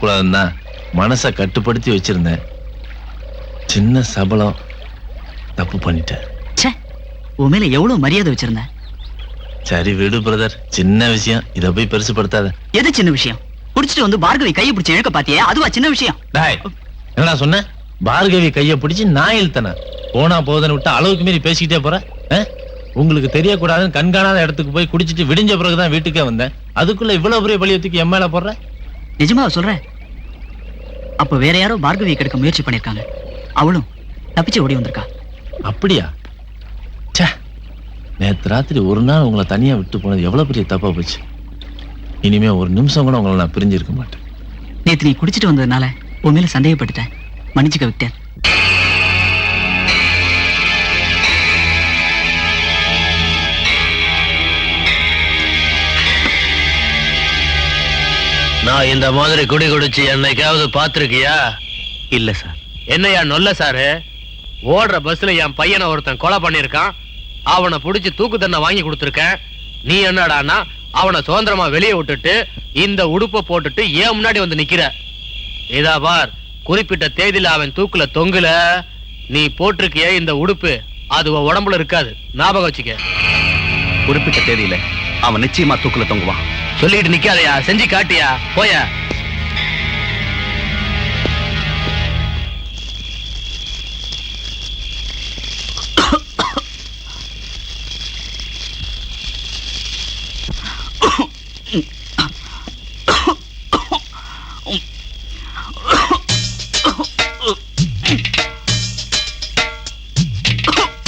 கூடாதுன்னா மனசை கட்டுப்படுத்தி வச்சிருந்தேன். சின்ன சபலம் தப்பு பண்ணிட்டேன். உன் மேல எவ்வளவு மரியாதை வச்சிருந்த. சரி விடு பிரதர், சின்ன விஷயம், இதை போய் பெருசுப்படுத்தாத. எது சின்ன விஷயம்? குடிச்சிட்டு வந்து பார்கவி கையை பிடிச்சி இழுக்க பாத்தியே, அதுவா சின்ன விஷயம்? என்ன சொன்ன? பார்கவி கையை பிடிச்சி நான் இழுத்தன. போனா போதுன்னு விட்டு அளவுக்கு மீறி பேசிக்கிட்டே போற. உங்களுக்கு தெரியக்கூடாதுன்னு கண்காணாத இடத்துக்கு போய் குடிச்சிட்டு விடிஞ்ச பிறகுதான் வீட்டுக்கே வந்தேன். அதுக்குள்ள இவ்வளவு பெரிய பழிய தூக்கி என் மேல போடுற? நிஜமா சொல்றேன். அப்ப வேற யாரோ பார்கவியை கெடுக்க முயற்சி பண்ணிருக்காங்க. அவளும் தப்பிச்சு ஓடி வந்திருக்கா. அப்படியா? நேற்று ராத்திரி ஒரு நாள் உங்களை தனியா விட்டு போனது எவ்வளவு பெரிய தப்பா போச்சு. இனிமே ஒரு நிமிஷம் கூட உங்களை நான் பிரிஞ்சிருக்க மாட்டேன். நேற்று நீ குடிச்சிட்டு வந்ததுனால உன் மேல சந்தேகப்பட்டுட்டேன். மன்னிச்சுக்க விக்டர். நான் இந்த மாதிரி குடி குடிச்சு என்னைக்காவது பாத்திருக்கியா? இல்ல சார். என்னையா நொல்ல சாரு? ஓடுற பஸ்ல என் பையனை ஒருத்தன் கொலை பண்ணிருக்கான். அவனை புடிச்சு தூக்கு தண்டனை வாங்கி கொடுத்துருக்கேன். நீ என்னடானா அவனை சுதந்திரமா வெளியே விட்டுட்டு இந்த உடுப்பை போட்டுட்டு ஏன் முன்னாடி வந்து நிக்கிற? இதா பார், குறிப்பிட்ட தேதியில அவன் தூக்குல தொங்குல, நீ போட்டிருக்கிய இந்த உடுப்பு அது உடம்புல இருக்காது. ஞாபகம் வச்சுக்க. குறிப்பிட்ட தேதியில அவன் நிச்சயமா தூக்குல தொங்குவான். சொல்லிட்டு நிக்காதயா, செஞ்சு காட்டியா. போய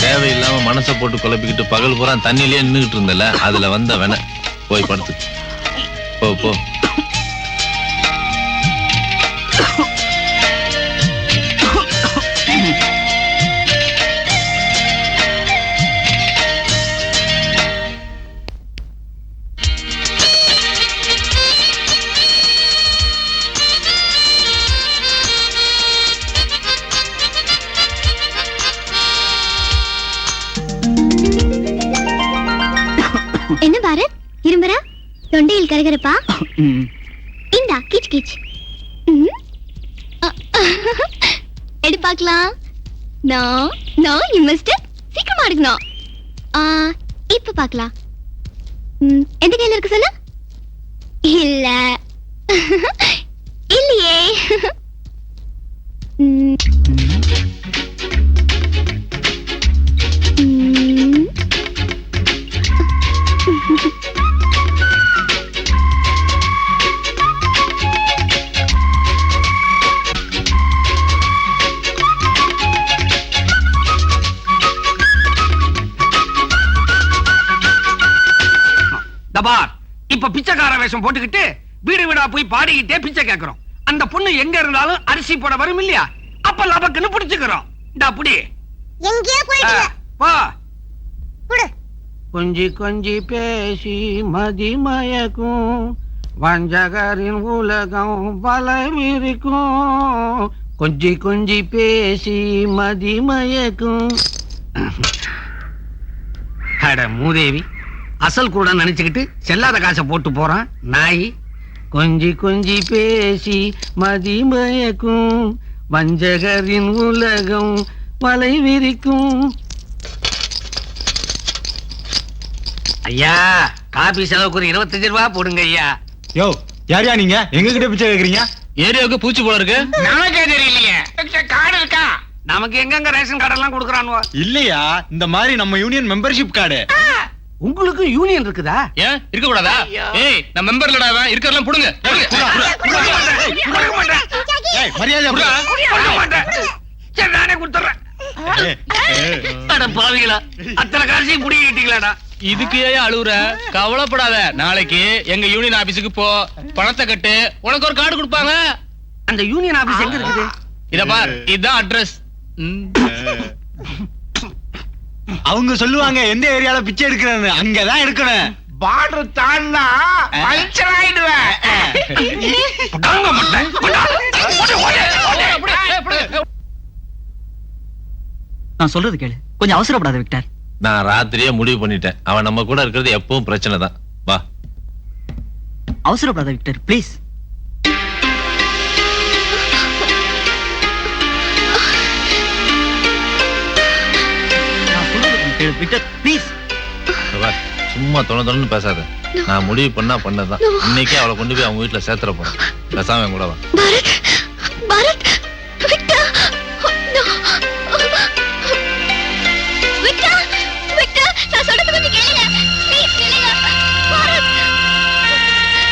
தேவையில்லாம மனசை போட்டு குழப்பிக்கிட்டு பகல் பூரா தண்ணியிலேயே நின்றுகிட்டு இருந்தல, அதுல வந்த வேண. போய் படுத்து போ போ. என்ன பாரத், இரும்பரா? தொண்டையில் கரகரப்பா? இந்தா கீச் கீச். எடு பார்க்கலாம். நோ யூ மஸ்ட் சீக்கிரமா எடுக்கணும். இப்ப பார்க்கலாம். எந்த கையில இருக்கு சொல்லு? இல்ல இல்லையே. தபார், இப்ப பிச்சைக்கார வேஷம் போட்டுக்கிட்டு வீடு வீடா போய் பாடிக்கிட்டே பிச்சை கேட்கிறோம். அந்த பொண்ணு எங்க இருந்தாலும் அரிசி போட வரும் இல்லையா? அப்ப லபக்குன்னு புடிச்சுக்கிறோம். புடி கொஞ்சி கொஞ்சி பேசி மதிமயக்கும் வஞ்சகரின் உலகம் வளவிருக்கும். கொஞ்சி கொஞ்சி பேசி மதிமயக்கும். அட மூதேவி, அசல் கூட நினைச்சுக்கிட்டு செல்லாத காசை போட்டு போறான் நாய். கொஞ்சி கொஞ்சி பேசி மதிமயக்கும் வஞ்சகரின் உலகம் வலை விரிக்கும். ஐயா, காபி செலவுக்கு ஒரு 25 ரூபாய் போடுங்க ஐயா. யோ, யாரையா நீங்க எங்க கிட்ட பிச்சை கேக்குறீங்க? ஏரியாவுக்கு பூச்சி போல இருக்கு. நமக்கே தெரியலையே. கார்டு இருக்கா? நமக்கு எங்கெங்க ரேஷன் கார்டு எல்லாம் கொடுக்கறானோ? இல்லையா, இந்த மாதிரி நம்ம யூனியன் மெம்பர்ஷிப் கார்டு. உங்களுக்கு யூனியன் இருக்குதா? ஏன் இருக்க கூடாதா? ஏய், நான் மெம்பர்லடா, இருக்கறதெல்லாம் புடுங்க. ஏய், மரியாதை புடா. சரி, நானே கொடுத்துறேன். அட பாவிகளா, அத்தனை காசையும் புடிங்கிட்டீங்களாடா? இதுக்கு ஏன் அழுவுற? கவலைப்படாத. நாளைக்கு எங்க யூனியன் ஆபீஸுக்கு போ, பணத்தை கட்டு, உனக்கு ஒரு கார்டு கொடுப்பாங்க. அந்த யூனியன் ஆபீஸ் எங்க இருக்குது? இத பார், இதுதான் அட்ரஸ். அவங்க சொல்லுவாங்க எந்த ஏரியால பிச்சை எடுக்கிறேன்னு, அங்கதான் எடுக்கணும். பார்டர் தாண்டா பல்சர் ஆயிடுவேன். நான் சொல்றது கேளு, கொஞ்சம் அவசரப்படாத விக்டர். நான் ராத்திரியே முடிவு பண்ணிட்டேன், அவன் நம்ம கூட இருக்கிறது எப்பவும் பிரச்சனை தான். வா. அவசரப்படாத விக்டர், ப்ளீஸ். Victor please. சும்மா தொணன்னு பேசாத. நான் முடிவு பண்ணா பண்ணதான். இன்னைக்கே அவளை கொண்டு போய் அவங்க வீட்டுல சேர்த்துற போறேன். பேசாம கூட வா. பாரத்